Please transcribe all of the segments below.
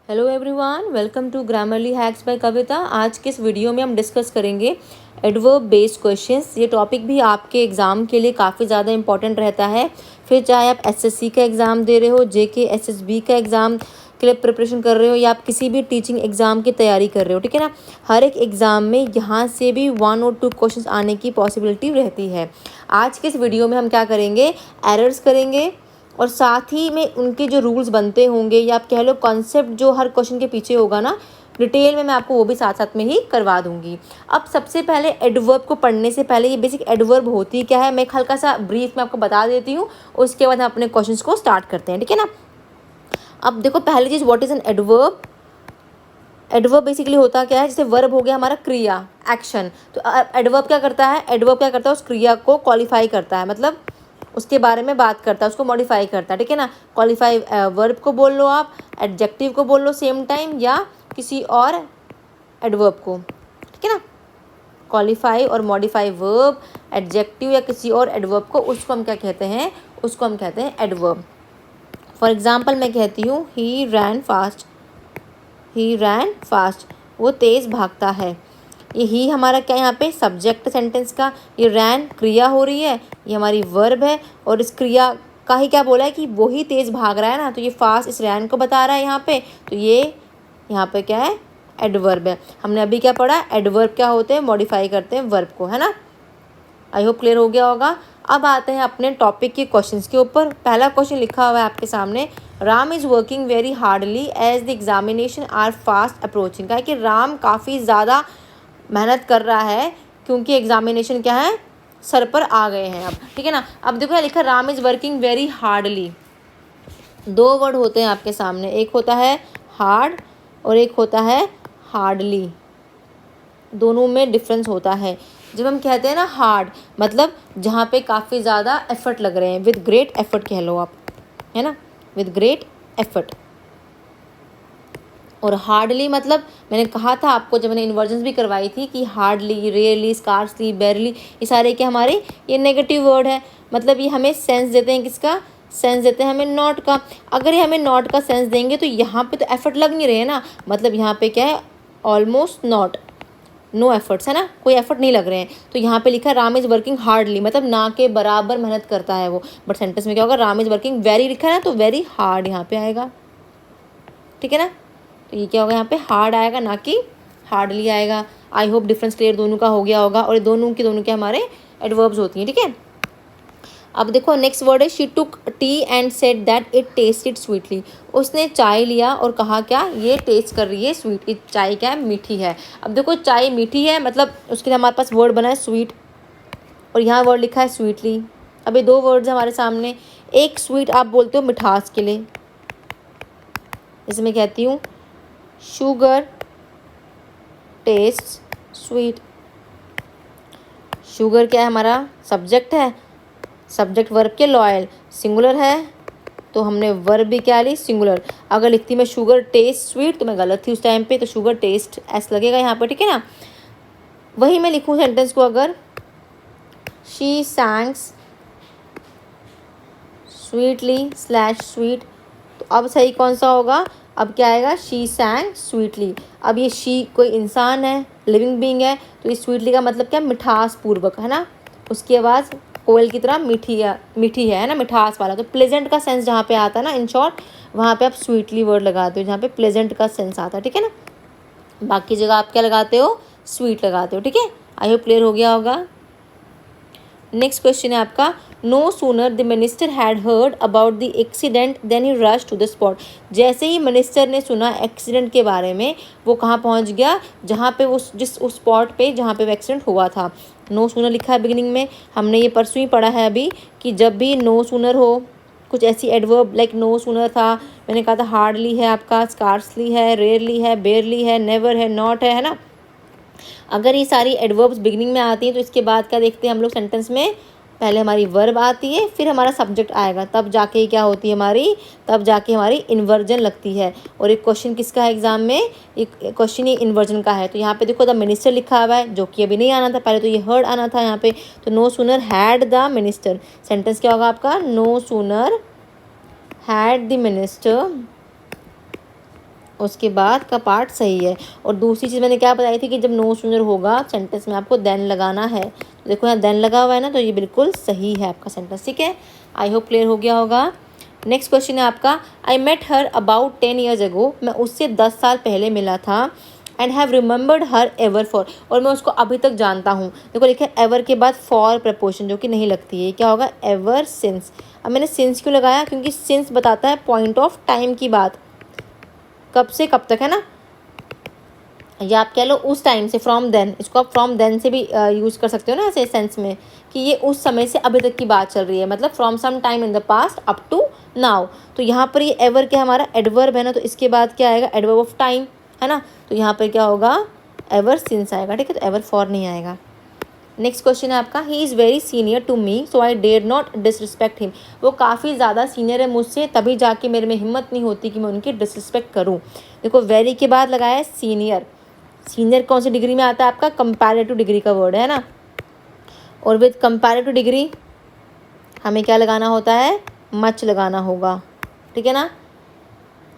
Hello everyone, welcome to Grammarly hacks by Kavita. आज के इस वीडियो में हम डिस्कस करेंगे एडवर्ब बेस्ड क्वेश्चंस। ये टॉपिक भी आपके एग्ज़ाम के लिए काफ़ी ज़्यादा इंपॉर्टेंट रहता है। फिर चाहे आप एसएससी का एग्ज़ाम दे रहे हो, जेके एसएसबी का एग्ज़ाम के लिए प्रिपरेशन कर रहे हो, या आप किसी भी टीचिंग एग्ज़ाम की तैयारी कर रहे हो, ठीक है ना। हर एक एग्ज़ाम में यहाँ से भी 1 और 2 क्वेश्चंस आने की पॉसिबिलिटी रहती है। आज के इस वीडियो में हम क्या करेंगे, एरर्स करेंगे और साथ ही में उनके जो रूल्स बनते होंगे, या आप कह लो कॉन्सेप्ट जो हर क्वेश्चन के पीछे होगा ना, डिटेल में मैं आपको वो भी साथ साथ में ही करवा दूंगी। अब सबसे पहले एडवर्ब को पढ़ने से पहले ये बेसिक एडवर्ब होती क्या है, मैं एक हल्का सा ब्रीफ में आपको बता देती हूँ। उसके बाद हम अपने क्वेश्चंस को स्टार्ट करते हैं, ठीक है ना। अब देखो, पहली चीज़, what is an adverb. Adverb basically होता क्या है, जैसे वर्ब हो गया हमारा क्रिया, एक्शन। तो एडवर्ब क्या करता है, एडवर्ब क्या करता है, उस क्रिया को क्वालिफाई करता है, मतलब उसके बारे में बात करता है, उसको मॉडिफाई करता है, ठीक है ना। क्वालिफाई वर्ब को बोल लो आप, एडजेक्टिव को बोल लो सेम टाइम, या किसी और एडवर्ब को, ठीक है ना। क्वालिफाई और मॉडिफाई वर्ब, एडजेक्टिव या किसी और एडवर्ब को, उसको हम क्या कहते हैं, उसको हम कहते हैं एडवर्ब। फॉर एग्जाम्पल मैं कहती हूँ ही रैन फास्ट, ही रैन फास्ट, वो तेज़ भागता है। ये ही हमारा क्या, यहाँ पे सब्जेक्ट सेंटेंस का, ये रैन क्रिया हो रही है, ये हमारी वर्ब है, और इस क्रिया का ही क्या बोला है कि वो ही तेज़ भाग रहा है ना, तो ये फास्ट इस रैन को बता रहा है यहाँ पे, तो ये यहाँ पे क्या है, एडवर्ब है। हमने अभी क्या पढ़ा, एडवर्ब क्या होते हैं, मॉडिफाई करते हैं वर्ब को, है ना। आई होप क्लियर हो गया होगा। अब आते हैं अपने टॉपिक के क्वेश्चंस के ऊपर। पहला क्वेश्चन लिखा हुआ है आपके सामने, Ram is working very hardly as the examination are fast approaching. क्या है कि राम काफ़ी ज़्यादा मेहनत कर रहा है क्योंकि एग्जामिनेशन क्या है, सर पर आ गए हैं अब, ठीक है ना। अब देखो यहाँ लिखा, Ram is working very hardly. 2 word होते हैं आपके सामने, एक होता है हार्ड और एक होता है हार्डली। दोनों में डिफरेंस होता है। जब हम कहते हैं ना हार्ड, मतलब जहाँ पे काफ़ी ज़्यादा एफर्ट लग रहे हैं, विद ग्रेट एफर्ट कह लो आप, है ना, विद ग्रेट एफर्ट। और हार्डली मतलब मैंने कहा था आपको जब मैंने इन्वर्जन्स भी करवाई थी कि हार्डली, रेयरली, स्कार्सली, बेरली, ये सारे क्या हमारे ये नेगेटिव वर्ड है। मतलब ये हमें सेंस देते हैं, किसका सेंस देते हैं, हमें नॉट का। अगर ये हमें नॉट का सेंस देंगे तो यहाँ पे तो एफर्ट लग नहीं रहे ना, मतलब यहाँ पे क्या है, ऑलमोस्ट नॉट, नो एफर्ट्स, है ना, कोई एफर्ट नहीं लग रहे हैं। तो यहाँ पे लिखा राम इज़ वर्किंग हार्डली, मतलब ना के बराबर मेहनत करता है वो। बट सेंटेंस में क्या होगा, राम इज़ वर्किंग वेरी लिखा है ना, तो वेरी हार्ड यहाँ पे आएगा, ठीक है ना। तो ये क्या होगा, यहाँ पे हार्ड आएगा, ना कि हार्डली आएगा। आई होप डिफरेंस क्लियर दोनों का हो गया होगा। और ये दोनों के हमारे एडवर्ब्स होती हैं, ठीक है। अब देखो नेक्स्ट वर्ड है, she took T and said that it tested sweetly. उसने चाय लिया और कहा क्या, ये टेस्ट कर रही है स्वीट, चाय क्या है, मीठी है। अब देखो चाय मीठी है, मतलब उसके लिए हमारे पास वर्ड बना है स्वीट, और यहाँ वर्ड लिखा है स्वीटली। अब ये 2 वर्ड्स हमारे सामने। एक स्वीट आप बोलते हो मिठास के लिए, जैसे मैं कहती हूँ शुगर टेस्ट स्वीट। शुगर क्या है, हमारा सब्जेक्ट है, सब्जेक्ट वर्ब के लॉयल, सिंगुलर है, तो हमने वर्ब भी क्या ली, सिंगुलर। अगर लिखती मैं शुगर टेस्ट स्वीट तो मैं गलत थी उस टाइम पे, तो शुगर टेस्ट एस लगेगा यहाँ पर, ठीक है ना। वही मैं लिखूँ सेंटेंस को, अगर शी सैंग्स स्वीटली स्लैश स्वीट, तो अब सही कौन सा होगा, अब क्या आएगा, शी सैंग स्वीटली। अब ये शी कोई इंसान है, लिविंग बीइंग है, तो इस स्वीटली का मतलब क्या, मिठास पूर्वक, है ना। उसकी आवाज़ कोयल की तरह मीठी है ना, मिठास वाला। तो प्लेजेंट का सेंस जहाँ पे आता है ना, इन शॉर्ट, वहाँ पे आप स्वीटली वर्ड लगाते हो, जहाँ पे प्लेजेंट का सेंस आता है, ठीक है ना। बाकी जगह आप क्या लगाते हो, स्वीट लगाते हो, ठीक है। आई होप क्लियर हो गया होगा। नेक्स्ट क्वेश्चन है आपका, no sooner the minister had heard about the accident then he rush to the spot. जैसे ही मिनिस्टर ने सुना एक्सीडेंट के बारे में, वो कहाँ पहुँच गया, जहाँ पे उस स्पॉट पे जहाँ पे वो एक्सीडेंट हुआ था। नो सूनर लिखा है बिगिनिंग में, हमने ये परसों ही पढ़ा है अभी, कि जब भी नो सूनर हो, कुछ ऐसी एडवर्ब लाइक नो सूनर था, मैंने कहा था हार्डली है आपका, स्कार्सली है, रेयरली है, बेयरली है, नेवर है, नॉट है ना। अगर ये सारी एडवर्ब्स बिगिनिंग में आती हैं तो इसके बाद क्या देखते हैं हम लोग सेंटेंस में, पहले हमारी वर्ब आती है, फिर हमारा सब्जेक्ट आएगा, तब जाके क्या होती है हमारी, तब जाके हमारी इन्वर्जन लगती है। और एक क्वेश्चन किसका है एग्जाम में, एक क्वेश्चन ये इन्वर्जन का है। तो यहाँ पे देखो द मिनिस्टर लिखा हुआ है, जो कि अभी नहीं आना था, पहले तो ये हर्ड आना था यहाँ पे। तो no sooner had the minister, sentence क्या होगा आपका, no sooner had the minister उसके बाद का पार्ट सही है। और दूसरी चीज़ मैंने क्या बताई थी कि जब नो सूनर होगा सेंटेंस में आपको देन लगाना है। तो देखो यहाँ देन लगा हुआ है ना, तो ये बिल्कुल सही है आपका सेंटेंस। ठीक है, आई होप क्लियर हो गया होगा। नेक्स्ट क्वेश्चन है आपका, I met her about 10 years ago, मैं उससे 10 साल पहले मिला था। And have remembered her forever, और मैं उसको अभी तक जानता हूँ। देखो लिखा है एवर के बाद फॉर प्रपोशन, जो कि नहीं लगती है, क्या होगा एवर सिंस। अब मैंने सिंस क्यों लगाया, क्योंकि सिंस बताता है पॉइंट ऑफ टाइम की बात, कब से कब तक, है ना, या आप कह लो उस टाइम से, फ्रॉम देन। इसको आप फ्रॉम देन से भी यूज़ कर सकते हो ना ऐसे सेंस में, कि ये उस समय से अभी तक की बात चल रही है, मतलब from some time in the past up to now. तो यहाँ पर ये एवर क्या हमारा एडवर्ब है ना, तो इसके बाद क्या आएगा एडवर्ब ऑफ टाइम, है ना। तो यहाँ पर क्या होगा एवर सिंस आएगा। ठीक है, तो एवर फॉर नहीं आएगा। नेक्स्ट क्वेश्चन है आपका, he is very senior to me so I dare not disrespect him. वो काफ़ी ज़्यादा सीनियर है मुझसे, तभी जाके मेरे में हिम्मत नहीं होती कि मैं उनकी डिसरिस्पेक्ट करूँ। देखो वेरी के बाद लगाया है सीनियर। सीनियर कौन सी डिग्री में आता है आपका, कंपैरेटिव डिग्री का वर्ड है ना। और विद कंपैरेटिव डिग्री हमें क्या लगाना होता है, मच लगाना होगा। ठीक है ना,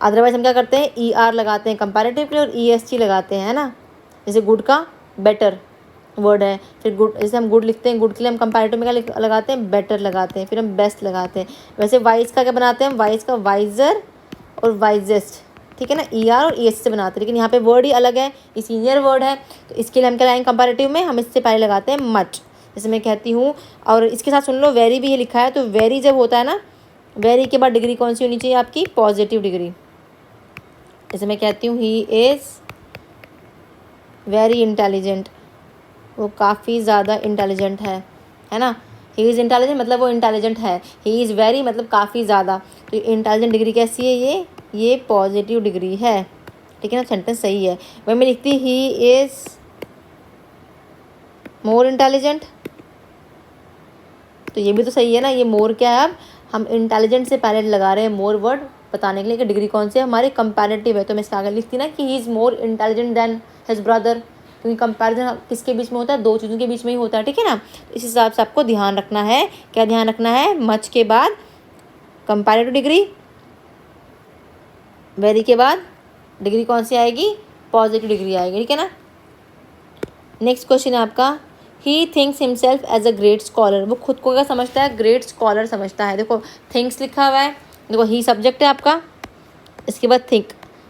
अदरवाइज हम क्या करते हैं ER लगाते हैं कंपैरेटिव के लिए और EST लगाते हैं, है ना। जैसे गुड का बेटर वर्ड है, फिर गुड, जैसे हम गुड लिखते हैं, गुड के लिए हम कंपैरेटिव में क्या लगाते हैं बेटर लगाते हैं, फिर हम बेस्ट लगाते हैं। वैसे वाइज का क्या बनाते हैं, वाइज का वाइजर और वाइजेस्ट। ठीक है ना, ER और ES से बनाते हैं, लेकिन यहाँ पे वर्ड ही अलग है, ये सीनियर वर्ड है, तो इसके लिए हम क्या लगाएंगे कंपैरेटिव में, हम इससे पहले लगाते हैं मच। जैसे मैं कहती हूँ, और इसके साथ सुन लो वेरी भी ये लिखा है, तो वेरी जब होता है ना, वेरी के बाद डिग्री कौन सी होनी चाहिए आपकी, पॉजिटिव डिग्री। जैसे मैं कहती हूँ ही इज़ वेरी इंटेलिजेंट, वो काफ़ी ज़्यादा इंटेलिजेंट है ना। ही इज़ इंटेलिजेंट मतलब वो इंटेलिजेंट है, ही इज़ वेरी मतलब काफ़ी ज़्यादा। तो इंटेलिजेंट डिग्री कैसी है, ये पॉजिटिव डिग्री है। ठीक है ना, सेंटेंस सही है। वही मैं लिखती ही इज़ मोर इंटेलिजेंट, तो ये भी तो सही है ना। ये मोर क्या है, अब हम इंटेलिजेंट से पहले लगा रहे हैं मोर वर्ड बताने के लिए कि डिग्री कौन सी है हमारे कंपैरेटिव है। तो मैं इसके आगे लिखती ना कि he is more intelligent then his brother, क्योंकि कंपैरिजन किसके बीच में होता है, दो चीज़ों के बीच में ही होता है। ठीक है ना, तो इस हिसाब से आपको ध्यान रखना है। क्या ध्यान रखना है, मच के बाद कंपैरेटिव डिग्री, वेरी के बाद डिग्री कौन सी आएगी, पॉजिटिव डिग्री आएगी। ठीक है ना। नेक्स्ट क्वेश्चन है आपका, he thinks himself as a great scholar, वो खुद को क्या समझता है, ग्रेट स्कॉलर समझता है। देखो थिंक्स लिखा हुआ है, देखो ही सब्जेक्ट है आपका, इसके बाद थिंक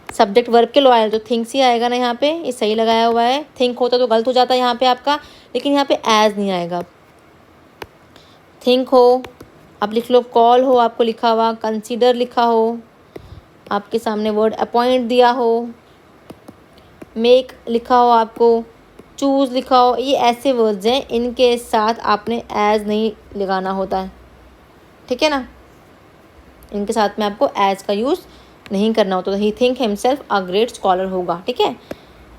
सब्जेक्ट वर्ब के लॉयल, तो थिंक्स ही आएगा ना यहाँ पे, ये सही लगाया हुआ है। थिंक होता तो गलत हो जाता है यहाँ पे आपका, लेकिन यहाँ पे एज नहीं आएगा। थिंक हो आप लिख लो, कॉल हो आपको लिखा हुआ, कंसीडर लिखा हो, आपके सामने वर्ड अपॉइंट दिया हो, मेक लिखा हो आपको, चूज़ लिखा हो, ये ऐसे वर्ड्स हैं, इनके साथ आपने एज नहीं लगाना होता है। ठीक है ना, इनके साथ में आपको एज का यूज़ नहीं करना होता। He think himself a great scholar होगा। ठीक है।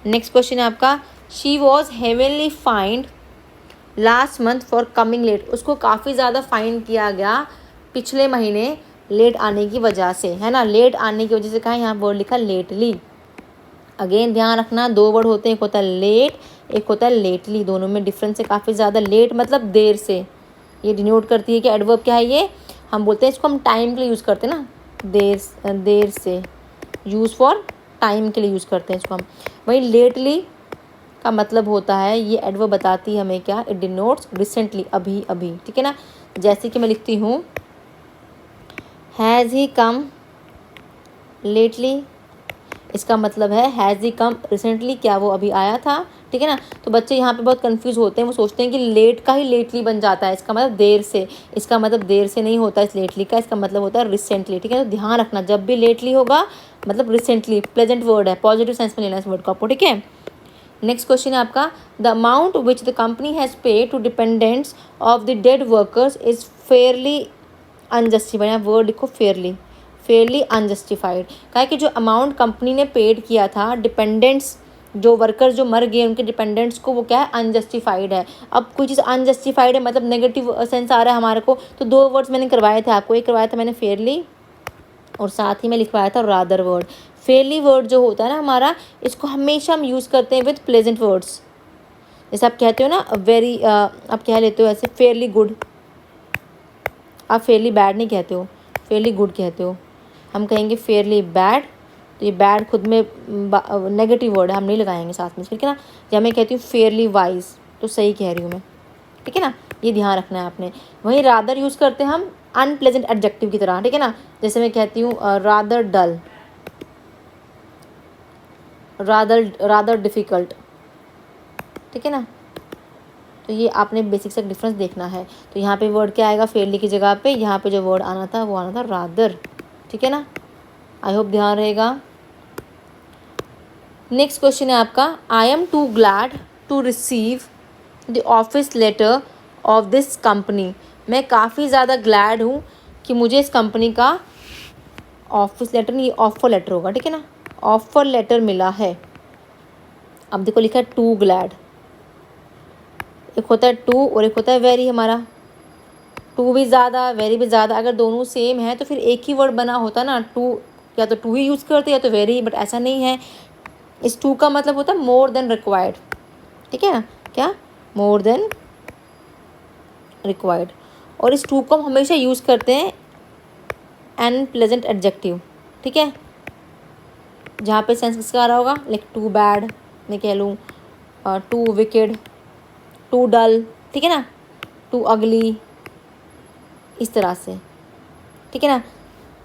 नेक्स्ट क्वेश्चन है आपका, she was heavenly fined last month for coming late, उसको काफ़ी ज़्यादा फाइन किया गया पिछले महीने लेट आने की वजह से, है ना। लेट आने की वजह से कहा, यहाँ वर्ड लिखा लेटली। अगेन ध्यान रखना, दो वर्ड होते हैं, एक होता है लेट, एक होता है लेटली, दोनों में डिफरेंस है काफ़ी ज़्यादा। लेट मतलब देर से, ये डिनोट करती है कि एडवर्ब क्या है ये, हम बोलते हैं इसको हम टाइम के लिए यूज़ करते हैं ना, देर से, यूज़ फॉर टाइम के लिए यूज़ करते हैं इसको हम। वही लेटली का मतलब होता है, ये एडवर्ब बताती है हमें क्या, इट डिनोट्स रिसेंटली, अभी अभी। ठीक है ना, जैसे कि मैं लिखती हूँ हैज़ ही कम लेटली, इसका मतलब है हैज़ ही कम रिसेंटली, क्या वो अभी आया था। ठीक है ना, तो बच्चे यहाँ पे बहुत कंफ्यूज होते हैं, वो सोचते हैं कि लेट का ही लेटली बन जाता है, इसका मतलब देर से, इसका मतलब देर से नहीं होता इस लेटली का, इसका मतलब होता है रिसेंटली। ठीक है, तो ध्यान रखना जब भी लेटली होगा मतलब रिसेंटली, प्लेजेंट वर्ड है, पॉजिटिव सेंस में लेना इस वर्ड को आपको। ठीक है। नेक्स्ट क्वेश्चन है आपका, the amount which the company has pay to dependents of the dead workers is fairly unjustified, word लिखो फेयरली अनजस्टिफाइड। कहा कि जो अमाउंट कंपनी ने पेड किया था डिपेंडेंट्स, जो वर्कर जो मर गए उनके डिपेंडेंट्स को, वो क्या है, अनजस्टिफाइड है। अब कोई चीज़ अनजस्टिफाइड है मतलब नेगेटिव सेंस आ रहा है हमारे को, तो दो वर्ड्स मैंने करवाए थे आपको, एक करवाया था मैंने फेयरली और साथ ही में लिखवाया था रादर वर्ड। फेयरली वर्ड जो होता है ना हमारा, इसको हमेशा हम यूज़ करते हैं विद प्लेजेंट वर्ड्स। जैसे आप कहते हो ना वेरी, आप कह लेते हो ऐसे फेयरली गुड, आप फेयरली बैड नहीं कहते हो, फेयरली गुड कहते हो। हम कहेंगे फेयरली बैड तो ये बैड खुद में नेगेटिव वर्ड है, हम नहीं लगाएंगे साथ में, ठीक है ना। जब मैं कहती हूँ फेयरली वाइज, तो सही कह रही हूँ मैं, ठीक है ना, ये ध्यान रखना है आपने। वहीं रादर यूज़ करते हैं हम अनप्लेजेंट एडजेक्टिव की तरह, ठीक है ना। जैसे मैं कहती हूँ रादर डल, रादर डिफ़िकल्ट, ठीक है ना। तो ये आपने बेसिक से डिफरेंस देखना है। तो यहाँ पे वर्ड क्या आएगा फेयरली की जगह पे, यहाँ पे जो वर्ड आना था वो आना था रादर, ठीक है ना। आई होप ध्यान रहेगा। नेक्स्ट क्वेश्चन है आपका, I am too glad to receive the office letter of this company. मैं काफ़ी ज़्यादा ग्लैड हूँ कि मुझे इस कंपनी का ऑफिस लेटर नहीं, ऑफर लेटर होगा, ठीक है ना, ऑफर लेटर मिला है। अब देखो लिखा है टू ग्लैड, एक होता है टू और एक होता है वेरी। हमारा टू भी ज़्यादा, वेरी भी ज़्यादा, अगर दोनों सेम है तो फिर एक ही वर्ड बना होता ना, टू, या तो टू ही यूज़ करते या तो वेरी, बट ऐसा नहीं है। इस टू का मतलब होता है मोर देन रिक्वायर्ड, ठीक है ना, क्या, मोर देन रिक्वायर्ड। और इस टू को हम हमेशा यूज़ करते हैं अनप्लेजेंट एडजेक्टिव, ठीक है, जहाँ पे सेंस किसका आ रहा होगा, लाइक टू बैड, मैं कह लूँ टू विकेड, टू डल, ठीक है ना, टू अगली, इस तरह से, ठीक है ना।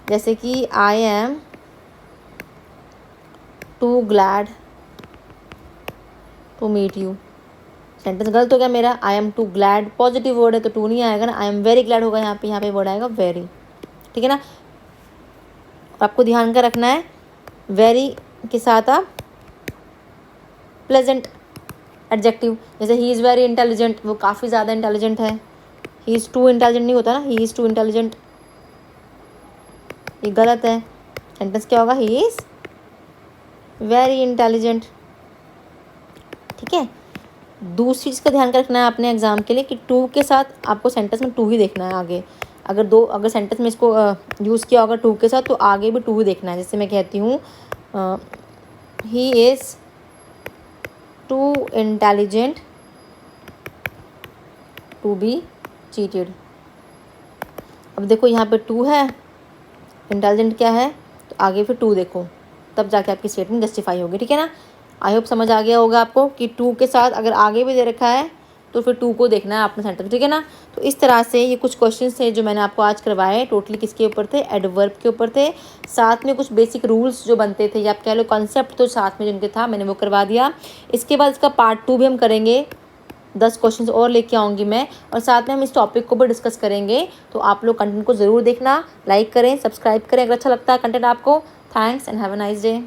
जैसे कि I am too glad to meet you, sentence गलत हो गया मेरा, I am too glad positive word है तो टू नहीं आएगा ना, आई एम वेरी ग्लैड होगा यहाँ पे वर्ड आएगा वेरी, ठीक है ना। आपको ध्यान का रखना है, वेरी के साथ आप प्लेजेंट एडजेक्टिव, जैसे ही इज़ वेरी इंटेलिजेंट, वो काफ़ी ज़्यादा इंटेलिजेंट है। ही इज़ टू इंटेलिजेंट नहीं होता ना, ही इज़ टू इंटेलिजेंट, ये गलत है। सेंटेंस क्या होगा, ही इज़ वेरी इंटेलिजेंट, ठीक है। दूसरी चीज़ का ध्यान रखना है आपने एग्जाम के लिए कि टू के साथ आपको सेंटेंस में टू ही देखना है आगे। अगर सेंटेंस में इसको यूज़ किया होगा टू के साथ तो आगे भी टू ही देखना है। जैसे मैं कहती हूँ he is too intelligent to be cheated. अब देखो यहाँ पे टू है, इंटेलिजेंट क्या है, तो आगे फिर टू देखो, तब जाके आपकी स्टेटमेंट जस्टिफाई होगी, ठीक है ना। आई होप समझ आ गया होगा आपको कि टू के साथ अगर आगे भी दे रखा है तो फिर टू को देखना है आपने सेंटेंस, ठीक है ना। तो इस तरह से ये कुछ क्वेश्चन थे जो मैंने आपको आज करवाए, टोटली किसके ऊपर थे, एडवर्ब के ऊपर थे। साथ में कुछ बेसिक रूल्स जो बनते थे या आप कह लो कॉन्सेप्ट तो साथ में जिनके था मैंने वो करवा दिया। इसके बाद इसका पार्ट 2 भी हम करेंगे, 10 क्वेश्चंस और लेके आऊँगी मैं, और साथ में हम इस टॉपिक को भी डिस्कस करेंगे। तो आप लोग कंटेंट को ज़रूर देखना, लाइक करें, सब्सक्राइब करें अगर अच्छा लगता है कंटेंट आपको। Thanks and have a nice day.